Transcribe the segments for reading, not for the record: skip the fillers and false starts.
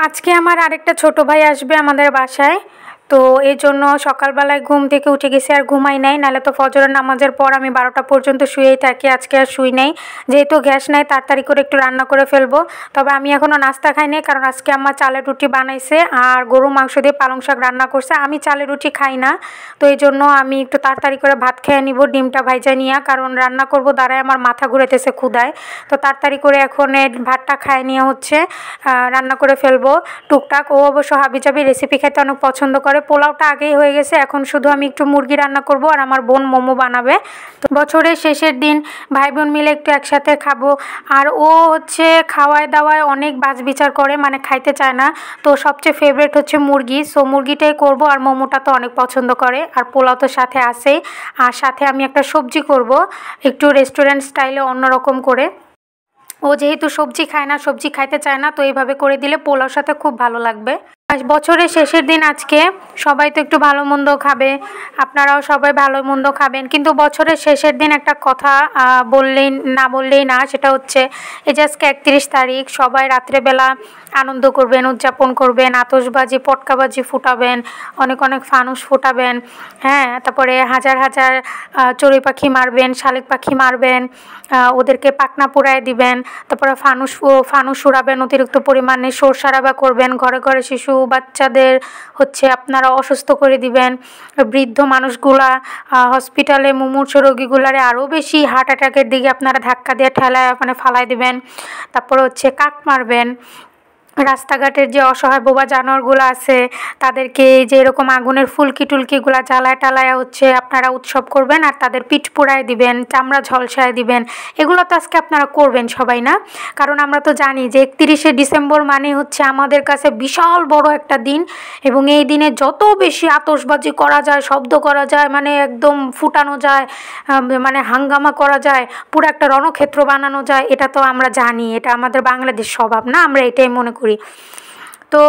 আজকে আমার আরেকটা ছোট ভাই আসবে আমাদের বাসায়। তো এই জন্য সকালবেলায় ঘুম থেকে উঠে গেছি, আর ঘুমাই নাই, নাহলে তো ফজরের নামাজের পর আমি 12টা পর্যন্ত শুয়েই থাকি। আজকে আর শুই নাই, যেহেতু গ্যাস নাই তাড়াতাড়ি করে একটু রান্না করে ফেলবো। তবে আমি এখনও নাস্তা খাই নাই, কারণ আজকে আম্মা চালের রুটি বানাইছে আর গরু মাংস দিয়ে পালং শাক রান্না করছে। আমি চালের রুটি খাই না, তো এই জন্য আমি একটু তাড়াতাড়ি করে ভাত খেয়ে নিব, ডিমটা ভাইজা নিয়ে, কারণ রান্না করব দাঁড়ায় আমার মাথা ঘুরেতেছে ক্ষুধায়। তো তাড়াতাড়ি করে এখন ভাতটা খায় নিয়ে হচ্ছে রান্না করে ফেলবো টুকটাক। ও অবশ্য হাবিজাবি রেসিপি খেতে অনেক পছন্দ করে। পোলাওটা আগেই হয়ে গেছে, এখন শুধু আমি একটু মুরগি রান্না করব আর আমার বোন মোমো বানাবে। তো বছরের শেষের দিন ভাই বোন মিলে একটু একসাথে খাবো। আর ও হচ্ছে খাওয়ায় দাওয়ায় অনেক বাছবিচার করে, মানে খাইতে চায় না। তো সবচেয়ে ফেভারিট হচ্ছে মুরগি, সো মুরগিটাই করব। আর মোমোটা তো অনেক পছন্দ করে, আর পোলাও তো সাথে আছেই। আর সাথে আমি একটা সবজি করব, একটু রেস্টুরেন্ট স্টাইলে অন্যরকম করে। ও যেহেতু সবজি খায় না, সবজি খাইতে চায় না, তো এইভাবে করে দিলে পোলাওর সাথে খুব ভালো লাগবে। আর বছরের শেষের দিন আজকে, সবাই তো একটু ভালো মন্দ খাবে, আপনারাও সবাই ভালো মন্দ খাবেন। কিন্তু বছরের শেষের দিন একটা কথা বললেই না, সেটা হচ্ছে এই যে আজকে 31 তারিখ, সবাই রাত্রেবেলা আনন্দ করবেন, উদযাপন করবেন, আতশবাজি পটকাবাজি ফুটাবেন, অনেক অনেক ফানুস ফুটাবেন। হ্যাঁ, তারপরে হাজার হাজার চড়ুই পাখি মারবেন, শালিক পাখি মারবেন, ওদেরকে পাখনা পুড়ায় দিবেন। তারপরে ফানুস উড়াবেন অতিরিক্ত পরিমাণে, শোরশরাবা করবেন, ঘরে ঘরে শিশু বাচ্চাদের হচ্ছে আপনারা অসুস্থ করে দিবেন। বৃদ্ধ মানুষগুলা হসপিটালে মুমূর্ষ রোগীগুলারে আরও বেশি হার্ট অ্যাটাকের দিকে আপনারা ধাক্কা দিয়ে ঠেলায় মানে ফালাই দিবেন। তারপরে হচ্ছে কাক মারবেন। রাস্তাঘাটের যে অসহায় বোবা জানোয়ারগুলো আছে তাদেরকে এই যে এরকম আগুনের ফুলকি টুলকিগুলা জ্বালায় টালায় হচ্ছে আপনারা উৎসব করবেন, আর তাদের পিঠ পোড়ায় দিবেন, চামড়া ঝলসায় দিবেন। এগুলো তো আজকে আপনারা করবেন সবাই, না? কারণ আমরা তো জানি যে 31শে ডিসেম্বর মানে হচ্ছে আমাদের কাছে বিশাল বড় একটা দিন, এবং এই দিনে যত বেশি আতশবাজি করা যায়, শব্দ করা যায়, মানে একদম ফুটানো যায়, মানে হাঙ্গামা করা যায়, পুরো একটা রণক্ষেত্র বানানো যায়, এটা তো আমরা জানি, এটা আমাদের বাংলাদেশ স্বভাব, না? আমরা এটাই মনে করি। তো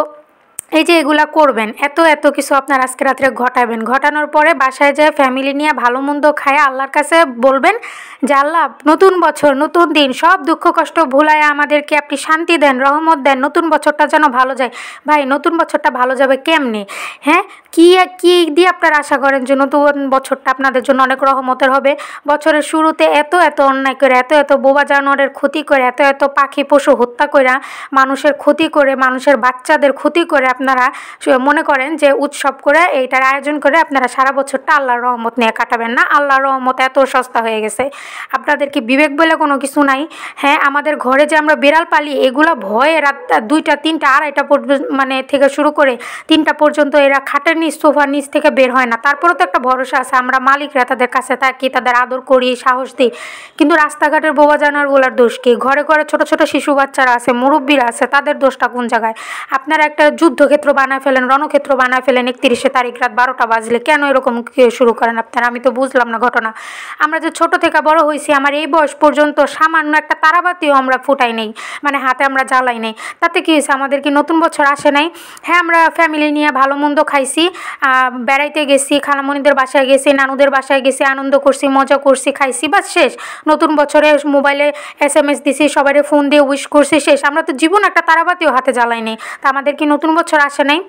এই যে এগুলা করবেন, এত এত কিছু আপনার আজকে রাত্রে ঘটাবেন। ঘটানোর পরে বাসায় যায় ফ্যামিলি নিয়ে ভালো মন্দ খায় আল্লাহর কাছে বলবেন যে আল্লাহ, নতুন বছর, নতুন দিন, সব দুঃখ কষ্ট ভুলায় আমাদেরকে আপনি শান্তি দেন, রহমত দেন, নতুন বছরটা যেন ভালো যায়। ভাই, নতুন বছরটা ভালো যাবে কেমনে? হ্যাঁ, কি কি দিয়ে আপনারা আশা করেন যে নতুন বছরটা আপনাদের জন্য অনেক রহমতের হবে? বছরের শুরুতে এত এত অন্যায় করে, এত এত বোবা জানোয়ারের ক্ষতি করে, এত এত পাখি পশু হত্যা করে, মানুষের ক্ষতি করে, মানুষের বাচ্চাদের ক্ষতি করে আপনারা মনে করেন যে উৎসব করে, এইটার আয়োজন করে আপনারা সারা বছরটা আল্লাহর রহমত নিয়ে কাটাবেন না? আল্লাহর রহমত এত সস্তা হয়ে গেছে, আপনাদের কি বিবেক বলে কোনো কিছু নাই? হ্যাঁ, আমাদের ঘরে যে আমরা বিড়াল পালি, এগুলা ভয়ে রাত 2টা 3টা 2:30 মানে থেকে শুরু করে 3টা পর্যন্ত এরা খাটের নিচ সোফার নিচ থেকে বের হয় না। তারপরেও তো একটা ভরসা আছে, আমরা মালিকরা তাদের কাছে থাকি, তাদের আদর করি, সাহস দিই। কিন্তু রাস্তাঘাটের বোবা জানোয়ারগুলোর দোষ কি? ঘরে ঘরে ছোট ছোট শিশু বাচ্চারা আছে, মুরব্বীরা আছে, তাদের দোষটা কোন জায়গায়? আপনারা একটা যুদ্ধক্ষেত্র বানায় ফেলেন, রণক্ষেত্র বানায় ফেলেন 31শে তারিখ রাত 12টা বাজলে। কেন এরকম শুরু করেন আপনারা? আমি তো বুঝলাম না ঘটনা। আমরা যে ছোট থেকে বড় হয়েছি, আমার এই বয়স পর্যন্ত সামান্য একটা তারাবাতিও আমরা ফুটাই নেই, মানে হাতে আমরা জ্বালাই নেই। তাতে কি হয়েছে? আমাদের কি নতুন বছর আসে নাই? হ্যাঁ, আমরা ফ্যামিলি নিয়ে ভালো মন্দ খাইছি, বেড়াইতে গেছি, খালামণিদের বাসায় গেছি, নানুদের বাসায় গেছি, আনন্দ করছি, মজা করছি, খাইছি, বাস শেষ। নতুন বছরে মোবাইলে SMS দিছি, সবাই ফোন দিয়ে উইশ করছি, শেষ। আমরা তো জীবন একটা তারাবাতিও হাতে জ্বালাই নেই। তা আমাদের কি নতুন বছর আসে নাই?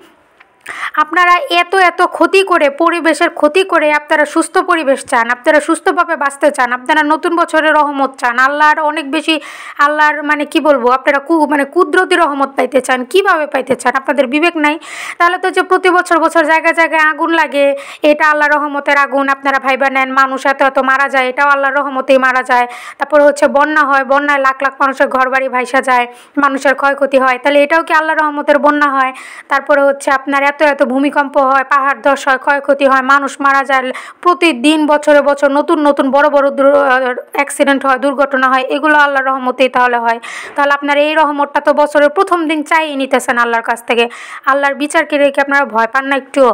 আপনারা এত এত ক্ষতি করে, পরিবেশের ক্ষতি করে আপনারা সুস্থ পরিবেশ চান, আপনারা সুস্থভাবে বাঁচতে চান, আপনারা নতুন বছরের রহমত চান, আল্লাহর অনেক বেশি, আল্লাহর মানে কি বলবো, আপনারা মানে কুদরতি রহমত পাইতে চান। কিভাবে পাইতে চান? আপনাদের বিবেক নাই? তাহলে তো যে প্রতি বছর বছর জায়গায় জায়গায় আগুন লাগে, এটা আল্লাহর রহমতের আগুন, আপনারা ভাইবা নেন। মানুষ এত এত মারা যায়, এটাও আল্লাহর রহমতেই মারা যায়। তারপরে হচ্ছে বন্যা হয়, বন্যায় লাখ লাখ মানুষের ঘর বাড়ি ভাইসা যায়, মানুষের ক্ষয়ক্ষতি হয়, তাহলে এটাও কি আল্লাহর রহমতের বন্যা হয়? তারপরে হচ্ছে আপনার এত এত ভূমিকম্প হয়, পাহাড় ধস হয়, ক্ষয়ক্ষতি হয়, মানুষ মারা যায় প্রতিদিন, বছরে বছর নতুন নতুন বড় বড় অ্যাক্সিডেন্ট হয়, দুর্ঘটনা হয়, এগুলো আল্লাহর রহমতেই তাহলে হয়। তাহলে আপনার এই রহমতটা তো বছরের প্রথম দিন চাইয়ে নিতেছেন আল্লাহর কাছ থেকে। আল্লাহর বিচারকে রেখে আপনারা ভয় পান না একটুও?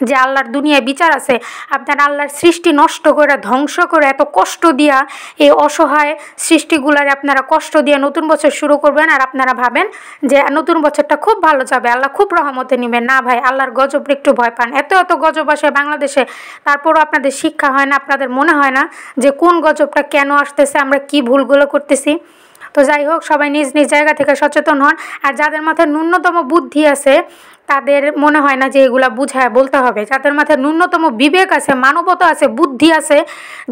যে আল্লাহর দুনিয়ায় বিচার আছে? আপনারা আল্লাহর সৃষ্টি নষ্ট করে, ধ্বংস করে, এত কষ্ট দিয়া এই অসহায় সৃষ্টিগুলারে আপনারা কষ্ট দিয়ে নতুন বছর শুরু করবেন, আর আপনারা ভাবেন যে নতুন বছরটা খুব ভালো যাবে, আল্লাহ খুব রহমতে নেবেন। না ভাই, আল্লাহর গজব একটু ভয় পান। এত এত গজব আসে বাংলাদেশে, তারপরও আপনাদের শিক্ষা হয় না, আপনাদের মনে হয় না যে কোন গজবটা কেন আসতেছে, আমরা কি ভুলগুলো করতেছি? তো যাই হোক, সবাই নিজ নিজ জায়গা থেকে সচেতন হন। আর যাদের মাথায় ন্যূনতম বুদ্ধি আছে তাদের মনে হয় না যে এগুলা বুঝায় বলতে হবে। যাদের মাথায় ন্যূনতম বিবেক আছে, মানবতা আছে, বুদ্ধি আছে,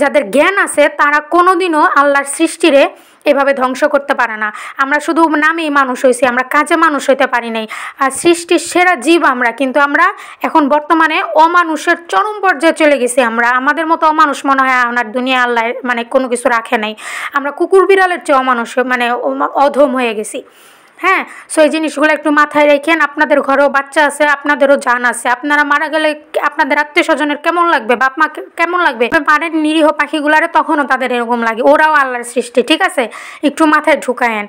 যাদের জ্ঞান আছে, তারা কোনোদিনও আল্লাহর সৃষ্টিরে এভাবে ধ্বংস করতে পারে না। আমরা শুধু নামেই মানুষ হয়েছি, আমরা কাজে মানুষ হইতে পারি নাই। আর সৃষ্টির সেরা জীব আমরা, কিন্তু আমরা এখন বর্তমানে অমানুষের চরম পর্যায়ে চলে গেছি। আমরা আমাদের মতো অমানুষ মনে হয় আমার দুনিয়া আল্লাহ মানে কোনো কিছু রাখে নাই। আমরা কুকুর বিড়ালের চেয়ে অমানুষ মানে অধম হয়ে গেছি। হ্যাঁ, সো এই জিনিসগুলো একটু মাথায় রেখেন। আপনাদের ঘরেও বাচ্চা আছে, আপনাদেরও জান আছে। আপনারা মারা গেলে আপনাদের আত্মীয় স্বজনের কেমন লাগবে, বাপ মা কেমন লাগবে? পারেন নিরীহ পাখিগুলারে তখনও তাদের এরকম লাগে, ওরাও আল্লাহর সৃষ্টি, ঠিক আছে? একটু মাথায় ঢুকায়েন।